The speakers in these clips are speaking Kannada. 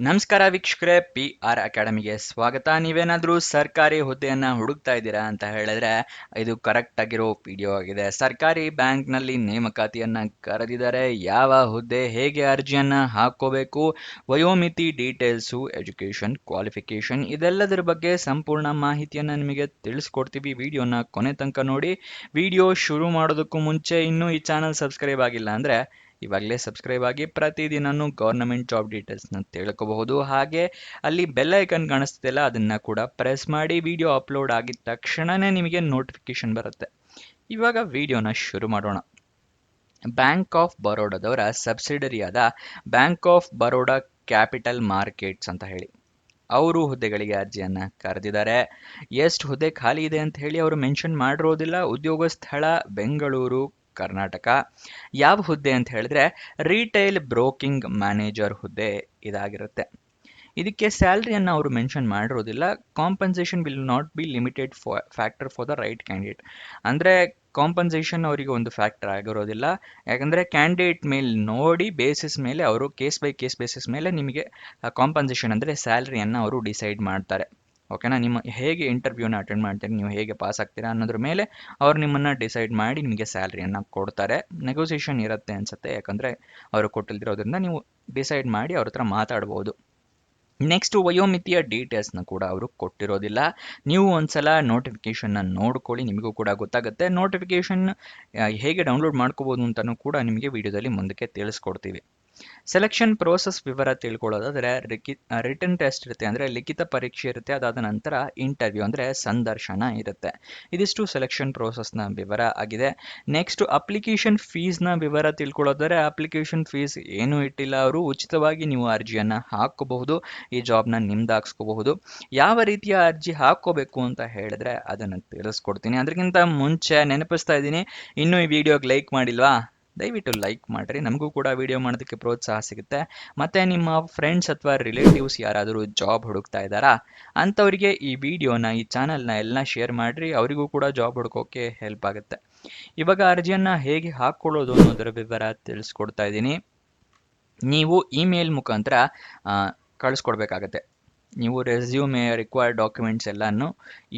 ನಮಸ್ಕಾರ ವೀಕ್ಷಕರೇ, PR ಅಕಾಡೆಮಿಗೆ ಸ್ವಾಗತ. ನೀವೇನಾದ್ರೂ ಸರ್ಕಾರಿ ಹುದ್ದೆಯನ್ನ ಹುಡುಕ್ತಾ ಇದ್ದೀರಾ ಅಂತ ಹೇಳಿದ್ರೆ ಇದು ಕರೆಕ್ಟ್ ಆಗಿರೋ ವಿಡಿಯೋ ಆಗಿದೆ. ಸರ್ಕಾರಿ ಬ್ಯಾಂಕ್ನಲ್ಲಿ ನೇಮಕಾತಿಯನ್ನ ಕರೆದಿದ್ದಾರೆ. ಯಾವ ಹುದ್ದೆ, ಹೇಗೆ ಅರ್ಜಿಯನ್ನ ಹಾಕೋಬೇಕು, ವಯೋಮಿತಿ ಡೀಟೇಲ್ಸು, ಎಜುಕೇಶನ್ ಕ್ವಾಲಿಫಿಕೇಶನ್ ಇದೆಲ್ಲದರ ಬಗ್ಗೆ ಸಂಪೂರ್ಣ ಮಾಹಿತಿಯನ್ನ ನಿಮಗೆ ತಿಳಿಸ್ಕೊಡ್ತೀವಿ. ವಿಡಿಯೋನ ಕೊನೆ ತನಕ ನೋಡಿ. ವಿಡಿಯೋ ಶುರು ಮಾಡೋದಕ್ಕೂ ಮುಂಚೆ ಇನ್ನೂ ಈ ಚಾನಲ್ ಸಬ್ಸ್ಕ್ರೈಬ್ ಆಗಿಲ್ಲ ಅಂದ್ರೆ ಇವಾಗಲೇ ಸಬ್ಸ್ಕ್ರೈಬ್ ಆಗಿ ಪ್ರತಿದಿನನೂ ಗೌರ್ನಮೆಂಟ್ ಜಾಬ್ ಡೀಟೇಲ್ಸ್ನ ತಿಳ್ಕೋಬಹುದು. ಹಾಗೆ ಅಲ್ಲಿ ಬೆಲ್ ಐಕನ್ ಕಾಣಿಸ್ತಿದೆಯಲ್ಲ, ಅದನ್ನ ಕೂಡ ಪ್ರೆಸ್ ಮಾಡಿ. ವಿಡಿಯೋ ಅಪ್ಲೋಡ್ ಆಗಿದ ತಕ್ಷಣನೇ ನಿಮಗೆ ನೋಟಿಫಿಕೇಶನ್ ಬರುತ್ತೆ. ಇವಾಗ ವಿಡಿಯೋನ ಶುರು ಮಾಡೋಣ. ಬ್ಯಾಂಕ್ ಆಫ್ ಬರೋಡಾದವರ ಸಬ್ಸಿಡರಿಯಾದ bank of Baroda capital markets ಅಂತ ಹೇಳಿ ಅವರು ಹುದ್ದೆಗಳಿಗೆ ಅರ್ಜಿಯನ್ನ ಕರೆದಿದ್ದಾರೆ. ಎಷ್ಟು ಹುದ್ದೆ ಖಾಲಿ ಇದೆ ಅಂತ ಹೇಳಿ ಅವರು ಮೆನ್ಷನ್ ಮಾಡಿರೋದಿಲ್ಲ. ಉದ್ಯೋಗ ಸ್ಥಳ ಬೆಂಗಳೂರು, ಕರ್ನಾಟಕ. ಯಾವ ಹುದ್ದೆ ಅಂತ ಹೇಳಿದ್ರೆ ರಿಟೇಲ್ ಬ್ರೋಕಿಂಗ್ ಮ್ಯಾನೇಜರ್ ಹುದ್ದೆ ಇದಾಗಿರುತ್ತೆ. ಇದಕ್ಕೆ ಸ್ಯಾಲ್ರಿಯನ್ನು ಅವರು ಮೆನ್ಷನ್ ಮಾಡಿರೋದಿಲ್ಲ. Compensation will not be limited factor for the right candidate. ಅಂದರೆ ಕಾಂಪನ್ಸೇಷನ್ ಅವರಿಗೆ ಒಂದು ಫ್ಯಾಕ್ಟರ್ ಆಗಿರೋದಿಲ್ಲ. ಯಾಕಂದರೆ ಕ್ಯಾಂಡಿಡೇಟ್ ಮೇಲೆ ನೋಡಿ ಬೇಸಿಸ್ ಮೇಲೆ ಅವರು ಕೇಸ್ ಬೈ ಕೇಸ್ ಬೇಸಿಸ್ ಮೇಲೆ ನಿಮಗೆ ಕಾಂಪನ್ಸೇಷನ್ ಅಂದರೆ ಸ್ಯಾಲ್ರಿಯನ್ನು ಅವರು ಡಿಸೈಡ್ ಮಾಡ್ತಾರೆ. ಓಕೆನಾ? ನಿಮ್ಮ ಹೇಗೆ ಇಂಟರ್ವ್ಯೂನ ಅಟೆಂಡ್ ಮಾಡ್ತೀರಿ, ನೀವು ಹೇಗೆ ಪಾಸ್ ಆಗ್ತೀರಾ ಅನ್ನೋದ್ರ ಮೇಲೆ ಅವ್ರು ನಿಮ್ಮನ್ನು ಡಿಸೈಡ್ ಮಾಡಿ ನಿಮಗೆ ಸ್ಯಾಲ್ರಿಯನ್ನು ಕೊಡ್ತಾರೆ. ನೆಗೋಸಿಯೇಷನ್ ಇರುತ್ತೆ ಅನ್ಸುತ್ತೆ, ಯಾಕಂದರೆ ಅವರು ಕೊಟ್ಟಿಲ್ದಿರೋದ್ರಿಂದ ನೀವು ಡಿಸೈಡ್ ಮಾಡಿ ಅವ್ರ ಹತ್ರ ಮಾತಾಡ್ಬೋದು. ನೆಕ್ಸ್ಟ್ ವಯೋಮಿತಿಯ ಡೀಟೇಲ್ಸ್ನ ಕೂಡ ಅವರು ಕೊಟ್ಟಿರೋದಿಲ್ಲ. ನೀವು ಒಂದ್ಸಲ ನೋಟಿಫಿಕೇಶನ್ನ ನೋಡ್ಕೊಳ್ಳಿ, ನಿಮಗೂ ಕೂಡ ಗೊತ್ತಾಗುತ್ತೆ. ನೋಟಿಫಿಕೇಶನ್ ಹೇಗೆ ಡೌನ್ಲೋಡ್ ಮಾಡ್ಕೋಬೋದು ಅಂತಲೂ ಕೂಡ ನಿಮಗೆ ವಿಡಿಯೋದಲ್ಲಿ ಮುಂದಕ್ಕೆ ತಿಳಿಸ್ಕೊಡ್ತೀವಿ. ಸೆಲೆಕ್ಷನ್ ಪ್ರೋಸೆಸ್ ವಿವರ ತಿಳ್ಕೊಳ್ಳೋದಾದರೆ ರಿಟರ್ನ್ ಟೆಸ್ಟ್ ಇರುತ್ತೆ, ಅಂದರೆ ಲಿಖಿತ ಪರೀಕ್ಷೆ ಇರುತ್ತೆ. ಅದಾದ ನಂತರ ಇಂಟರ್ವ್ಯೂ ಅಂದರೆ ಸಂದರ್ಶನ ಇರುತ್ತೆ. ಇದಿಷ್ಟು ಸೆಲೆಕ್ಷನ್ ಪ್ರೋಸೆಸ್ನ ವಿವರ ಆಗಿದೆ. ನೆಕ್ಸ್ಟ್ ಅಪ್ಲಿಕೇಶನ್ ಫೀಸ್ನ ವಿವರ ತಿಳ್ಕೊಳ್ಳೋದಾದರೆ ಅಪ್ಲಿಕೇಶನ್ ಫೀಸ್ ಏನೂ ಇಟ್ಟಿಲ್ಲ ಅವರು. ಉಚಿತವಾಗಿ ನೀವು ಅರ್ಜಿಯನ್ನು ಹಾಕೋಬಹುದು, ಈ ಜಾಬ್ನ ನಿಮ್ದಾಗಿಸ್ಕೋಬಹುದು. ಯಾವ ರೀತಿಯ ಅರ್ಜಿ ಹಾಕೋಬೇಕು ಅಂತ ಹೇಳಿದ್ರೆ ಅದನ್ನು ತಿಳಿಸ್ಕೊಡ್ತೀನಿ. ಅದಕ್ಕಿಂತ ಮುಂಚೆ ನೆನಪಿಸ್ತಾ ಇದ್ದೀನಿ, ಇನ್ನೂ ಈ ವಿಡಿಯೋಗೆ ಲೈಕ್ ಮಾಡಿಲ್ವಾ? ದಯವಿಟ್ಟು ಲೈಕ್ ಮಾಡಿರಿ, ನಮಗೂ ಕೂಡ ವಿಡಿಯೋ ಮಾಡೋದಕ್ಕೆ ಪ್ರೋತ್ಸಾಹ ಸಿಗುತ್ತೆ. ಮತ್ತು ನಿಮ್ಮ ಫ್ರೆಂಡ್ಸ್ ಅಥವಾ ರಿಲೇಟಿವ್ಸ್ ಯಾರಾದರೂ ಜಾಬ್ ಹುಡುಕ್ತಾ ಇದ್ದಾರಾ ಅಂಥವರಿಗೆ ಈ ವಿಡಿಯೋನ, ಈ ಚಾನಲ್ನ ಎಲ್ಲ ಶೇರ್ ಮಾಡಿರಿ. ಅವರಿಗೂ ಕೂಡ ಜಾಬ್ ಹುಡುಕೋಕೆ ಹೆಲ್ಪ್ ಆಗುತ್ತೆ. ಇವಾಗ ಅರ್ಜಿಯನ್ನು ಹೇಗೆ ಹಾಕ್ಕೊಳ್ಳೋದು ಅನ್ನೋದರ ವಿವರ ತಿಳಿಸ್ಕೊಡ್ತಾ ಇದ್ದೀನಿ. ನೀವು ಇಮೇಲ್ ಮುಖಾಂತರ ಕಳಿಸ್ಕೊಡ್ಬೇಕಾಗತ್ತೆ. ನೀವು ರೆಸ್ಯೂಮೆ, ರಿಕ್ವೈರ್ಡ್ ಡಾಕ್ಯುಮೆಂಟ್ಸ್ ಎಲ್ಲನೂ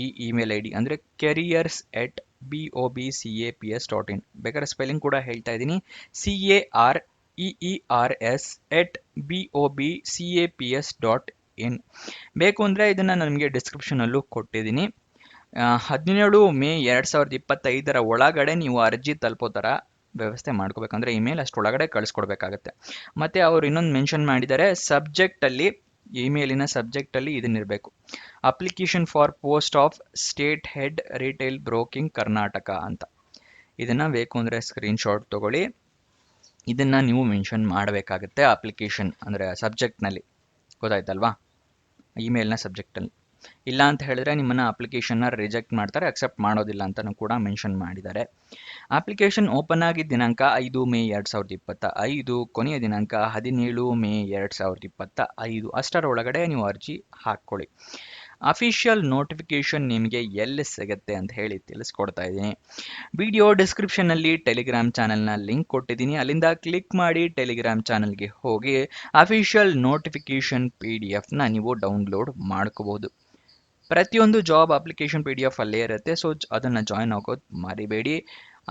ಈ ಇಮೇಲ್ ID ಅಂದರೆ careers@bobcaps.in. ಬೇಕಾದ್ರೆ ಸ್ಪೆಲ್ಲಿಂಗ್ ಕೂಡ ಹೇಳ್ತಾ ಇದ್ದೀನಿ, careers@bobcaps.in. ಬೇಕು ಅಂದರೆ ಇದನ್ನು ನಿಮಗೆ ಡಿಸ್ಕ್ರಿಪ್ಷನಲ್ಲೂ ಕೊಟ್ಟಿದ್ದೀನಿ. 17 ಮೇ 2025 ಒಳಗಡೆ ನೀವು ಅರ್ಜಿ ತಲುಪೋ ಥರ ವ್ಯವಸ್ಥೆ ಮಾಡ್ಕೋಬೇಕಂದ್ರೆ ಇಮೇಲ್ ಅಷ್ಟೊಳಗಡೆ ಕಳಿಸ್ಕೊಡ್ಬೇಕಾಗತ್ತೆ. ಮತ್ತು ಅವರು ಇನ್ನೊಂದು ಮೆನ್ಷನ್ ಮಾಡಿದ್ದಾರೆ, ಸಬ್ಜೆಕ್ಟಲ್ಲಿ, ಇಮೇಲಿನ ಸಬ್ಜೆಕ್ಟಲ್ಲಿ ಇದನ್ನಿರಬೇಕು, application for post of state head retail broking Karnataka ಅಂತ. ಇದನ್ನು ಬೇಕು ಅಂದರೆ ಸ್ಕ್ರೀನ್ಶಾಟ್ ತೊಗೊಳ್ಳಿ. ಇದನ್ನು ನೀವು ಮೆನ್ಷನ್ ಮಾಡಬೇಕಾಗುತ್ತೆ ಅಪ್ಲಿಕೇಶನ್ ಅಂದರೆ ಸಬ್ಜೆಕ್ಟ್ನಲ್ಲಿ. ಗೊತ್ತಾಯ್ತಲ್ವಾ? ಇಮೇಲ್ನ ಸಬ್ಜೆಕ್ಟಲ್ಲಿ. ಇಲ್ಲ ಅಂತ ಹೇಳಿದ್ರೆ ನಿಮ್ಮನ್ನು ಅಪ್ಲಿಕೇಶನ್ನ ರಿಜೆಕ್ಟ್ ಮಾಡ್ತಾರೆ, ಅಕ್ಸೆಪ್ಟ್ ಮಾಡೋದಿಲ್ಲ ಅಂತಲೂ ಕೂಡ ಮೆನ್ಷನ್ ಮಾಡಿದ್ದಾರೆ. ಅಪ್ಲಿಕೇಶನ್ ಓಪನ್ ಆಗಿದ್ದ ದಿನಾಂಕ 5 ಮೇ 2025, ಕೊನೆಯ ದಿನಾಂಕ 17 ಮೇ 2025. ಅಷ್ಟರೊಳಗಡೆ ನೀವು ಅರ್ಜಿ ಹಾಕ್ಕೊಳ್ಳಿ. ಅಫಿಷಿಯಲ್ ನೋಟಿಫಿಕೇಶನ್ ನಿಮಗೆ ಎಲ್ಲಿ ಸಿಗುತ್ತೆ ಅಂತ ಹೇಳಿ ತಿಳಿಸ್ಕೊಡ್ತಾ ಇದ್ದೀನಿ. ವಿಡಿಯೋ ಡಿಸ್ಕ್ರಿಪ್ಷನ್ನಲ್ಲಿ ಟೆಲಿಗ್ರಾಮ್ ಚಾನಲ್ನ ಲಿಂಕ್ ಕೊಟ್ಟಿದ್ದೀನಿ, ಅಲ್ಲಿಂದ ಕ್ಲಿಕ್ ಮಾಡಿ ಟೆಲಿಗ್ರಾಮ್ ಚಾನಲ್ಗೆ ಹೋಗಿ ಅಫಿಷಿಯಲ್ ನೋಟಿಫಿಕೇಶನ್ PDF ನೀವು ಡೌನ್ಲೋಡ್ ಮಾಡ್ಕೋಬಹುದು. ಪ್ರತಿಯೊಂದು ಜಾಬ್ ಅಪ್ಲಿಕೇಶನ್ PDF ಅಲ್ಲೇ ಇರುತ್ತೆ, ಸೊ ಅದನ್ನು ಜಾಯ್ನ್ ಆಗೋದು ಮರಿಬೇಡಿ.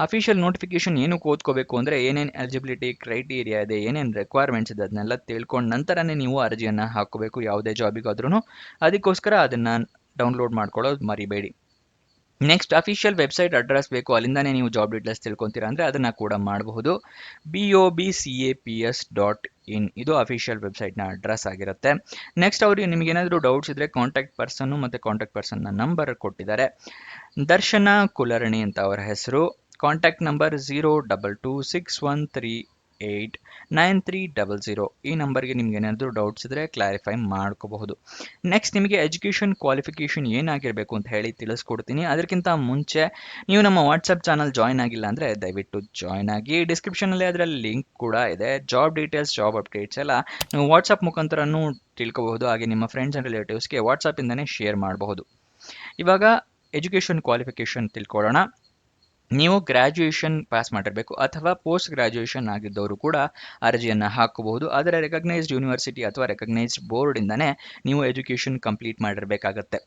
ಅಫಿಷಿಯಲ್ ನೋಟಿಫಿಕೇಶನ್ ಏನಕ್ಕೆ ಓದ್ಕೋಬೇಕು ಅಂದರೆ ಏನೇನು ಎಲಿಜಿಬಿಲಿಟಿ ಕ್ರೈಟೀರಿಯಾ ಇದೆ, ಏನೇನು ರಿಕ್ವೈರ್ಮೆಂಟ್ಸ್ ಇದೆ ಅದನ್ನೆಲ್ಲ ತಿಳ್ಕೊಂಡು ನಂತರನೇ ನೀವು ಅರ್ಜಿಯನ್ನು ಹಾಕೋಬೇಕು ಯಾವುದೇ ಜಾಬಿಗಾದ್ರೂ. ಅದಕ್ಕೋಸ್ಕರ ಅದನ್ನು ಡೌನ್ಲೋಡ್ ಮಾಡ್ಕೊಳ್ಳೋದು ಮರಿಬೇಡಿ. ನೆಕ್ಸ್ಟ್ ಅಫಿಷಿಯಲ್ ವೆಬ್ಸೈಟ್ ಅಡ್ರೆಸ್ ಬೇಕು, ಅಲ್ಲಿಂದಾನೇ ನೀವು ಜಾಬ್ ಡೀಟೇಲ್ಸ್ ತಿಳ್ಕೊತೀರಾ ಅಂದರೆ ಅದನ್ನು ಕೂಡ ಮಾಡಬಹುದು. bobcaps.in ಇದು ಅಫಿಷಿಯಲ್ ವೆಬ್ಸೈಟ್ನ ಅಡ್ರೆಸ್ ಆಗಿರುತ್ತೆ. ನೆಕ್ಸ್ಟ್ ಅವರು ನಿಮಗೇನಾದರೂ ಡೌಟ್ಸ್ ಇದ್ದರೆ ಕಾಂಟ್ಯಾಕ್ಟ್ ಪರ್ಸನ್ನು ಮತ್ತು ಕಾಂಟ್ಯಾಕ್ಟ್ ಪರ್ಸನ್ನ ನಂಬರ್ ಕೊಟ್ಟಿದ್ದಾರೆ. ದರ್ಶನ ಕುಲರ್ಣಿ ಅಂತ ಅವರ ಹೆಸರು. Contact number 02261389300. ಈ ನಂಬರ್ಗೆ ನಿಮ್ಗೆ ಏನಾದರೂ ಡೌಟ್ಸ್ ಇದ್ದರೆ ಕ್ಲಾರಿಫೈ ಮಾಡ್ಕೋಬಹುದು. ನೆಕ್ಸ್ಟ್ ನಿಮಗೆ ಎಜುಕೇಷನ್ ಕ್ವಾಲಿಫಿಕೇಷನ್ ಏನಾಗಿರಬೇಕು ಅಂತ ಹೇಳಿ ತಿಳಿಸ್ಕೊಡ್ತೀನಿ. ಅದಕ್ಕಿಂತ ಮುಂಚೆ ನೀವು ನಮ್ಮ ವಾಟ್ಸಪ್ ಚಾನಲ್ ಜಾಯ್ನ್ ಆಗಿಲ್ಲ ಅಂದರೆ ದಯವಿಟ್ಟು ಜಾಯ್ನ್ ಆಗಿ. ಡಿಸ್ಕ್ರಿಪ್ಷನಲ್ಲಿ ಅದರಲ್ಲಿ ಲಿಂಕ್ ಕೂಡ ಇದೆ. ಜಾಬ್ ಡೀಟೇಲ್ಸ್, ಜಾಬ್ ಅಪ್ಡೇಟ್ಸ್ ಎಲ್ಲ ನೀವು ವಾಟ್ಸಪ್ ಮುಖಾಂತರನೂ ತಿಳ್ಕೊಬಹುದು. ಹಾಗೆ ನಿಮ್ಮ ಫ್ರೆಂಡ್ಸ್ ಆ್ಯಂಡ್ ರಿಲೇಟಿವ್ಸ್ಗೆ ವಾಟ್ಸಪ್ಪಿಂದನೇ ಶೇರ್ ಮಾಡಬಹುದು. ಇವಾಗ ಎಜುಕೇಷನ್ ಕ್ವಾಲಿಫಿಕೇಷನ್ ತಿಳ್ಕೊಳ್ಳೋಣ. ನೀವು ಗ್ರಾಜ್ಯುಯೇಷನ್ ಪಾಸ್ ಮಾಡಿರಬೇಕು ಅಥವಾ ಪೋಸ್ಟ್ ಗ್ರಾಜ್ಯುಯೇಷನ್ ಆಗಿದ್ದವರು ಕೂಡ ಅರ್ಜಿಯನ್ನು ಹಾಕಬಹುದು. ಆದರೆ ರೆಕಗ್ನೈಸ್ಡ್ ಯೂನಿವರ್ಸಿಟಿ ಅಥವಾ ರೆಕಗ್ನೈಸ್ಡ್ ಬೋರ್ಡಿಂದನೇ ನೀವು ಎಜುಕೇಷನ್ ಕಂಪ್ಲೀಟ್ ಮಾಡಿರಬೇಕಾಗತ್ತೆ.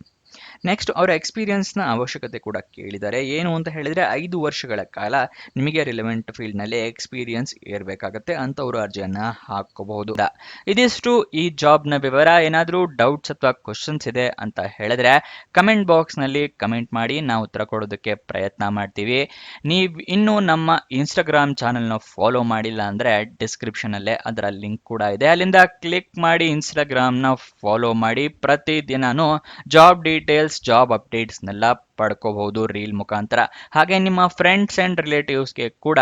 ನೆಕ್ಸ್ಟ್ ಅವರ ಎಕ್ಸ್ಪೀರಿಯನ್ಸ್ನ ಅವಶ್ಯಕತೆ ಕೂಡ ಕೇಳಿದ್ದಾರೆ. ಏನು ಅಂತ ಹೇಳಿದರೆ 5 ವರ್ಷಗಳ ಕಾಲ ನಿಮಗೆ ರಿಲೆವೆಂಟ್ ಫೀಲ್ಡ್ನಲ್ಲಿ ಎಕ್ಸ್ಪೀರಿಯನ್ಸ್ ಇರಬೇಕಾಗತ್ತೆ ಅಂಥವರು ಅರ್ಜಿಯನ್ನು ಹಾಕಬಹುದು. ಇದಿಷ್ಟು ಈ ಜಾಬ್ನ ವಿವರ. ಏನಾದರೂ ಡೌಟ್ಸ್ ಅಥವಾ ಕ್ವಶನ್ಸ್ ಇದೆ ಅಂತ ಹೇಳಿದ್ರೆ ಕಮೆಂಟ್ ಬಾಕ್ಸ್ನಲ್ಲಿ ಕಮೆಂಟ್ ಮಾಡಿ, ನಾವು ಉತ್ತರ ಕೊಡೋದಕ್ಕೆ ಪ್ರಯತ್ನ ಮಾಡ್ತೀವಿ. ನೀವು ಇನ್ನೂ ನಮ್ಮ ಇನ್ಸ್ಟಾಗ್ರಾಮ್ ಚಾನಲ್ನ ಫಾಲೋ ಮಾಡಿಲ್ಲ ಅಂದರೆ ಡಿಸ್ಕ್ರಿಪ್ಷನಲ್ಲೇ ಅದರ ಲಿಂಕ್ ಕೂಡ ಇದೆ, ಅಲ್ಲಿಂದ ಕ್ಲಿಕ್ ಮಾಡಿ ಇನ್ಸ್ಟಾಗ್ರಾಮ್ನ ಫಾಲೋ ಮಾಡಿ. ಪ್ರತಿದಿನನೂ ಜಾಬ್ ಡೀಟೇಲ್ಸ್, ಜಾಬ್ ಅಪ್ಡೇಟ್ಸ್ನೆಲ್ಲ ಪಡ್ಕೋಬಹುದು ರೀಲ್ ಮುಖಾಂತರ. ಹಾಗೆ ನಿಮ್ಮ ಫ್ರೆಂಡ್ಸ್ ಆ್ಯಂಡ್ ರಿಲೇಟಿವ್ಸ್ಗೆ ಕೂಡ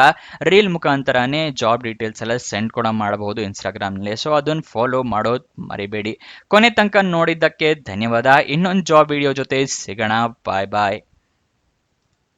ರೀಲ್ ಮುಖಾಂತರನೇ ಜಾಬ್ ಡೀಟೇಲ್ಸ್ ಎಲ್ಲ ಸೆಂಡ್ ಕೂಡ ಮಾಡಬಹುದು ಇನ್ಸ್ಟಾಗ್ರಾಮ್ನಲ್ಲಿ. ಸೊ ಅದನ್ನು ಫಾಲೋ ಮಾಡೋದು ಮರಿಬೇಡಿ. ಕೊನೆ ತನಕ ನೋಡಿದ್ದಕ್ಕೆ ಧನ್ಯವಾದ. ಇನ್ನೊಂದು ಜಾಬ್ ವಿಡಿಯೋ ಜೊತೆ ಸಿಗೋಣ. ಬಾಯ್ ಬಾಯ್.